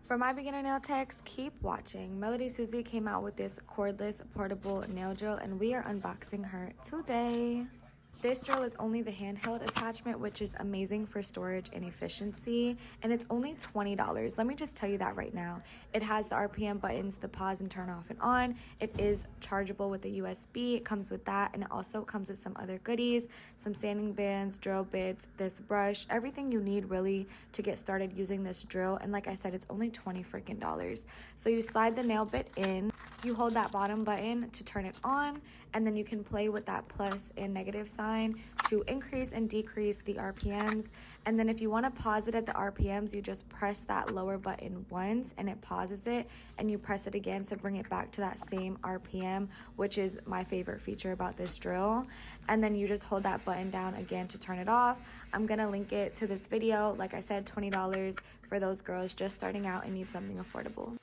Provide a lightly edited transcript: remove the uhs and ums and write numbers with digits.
For my beginner nail techs, keep watching. Melody Susie came out with this cordless portable nail drill and we are unboxing her today. This drill is only the handheld attachment, which is amazing for storage and efficiency, and it's only $20. Let me just tell you that right now. It has the RPM buttons, the pause and turn off and on. It is chargeable with the USB. It comes with that, and it also comes with some other goodies, some sanding bands, drill bits, this brush, everything you need really to get started using this drill. And like I said, it's only $20 freaking. So you slide the nail bit in, you hold that bottom button to turn it on, and then you can play with that plus and negative sign to increase and decrease the RPMs. And then if you want to pause it at the RPMs, you just press that lower button once and it pauses it, and you press it again to bring it back to that same RPM, which is my favorite feature about this drill. And then you just hold that button down again to turn it off. I'm gonna link it to this video. Like I said, $20 for those girls just starting out and need something affordable.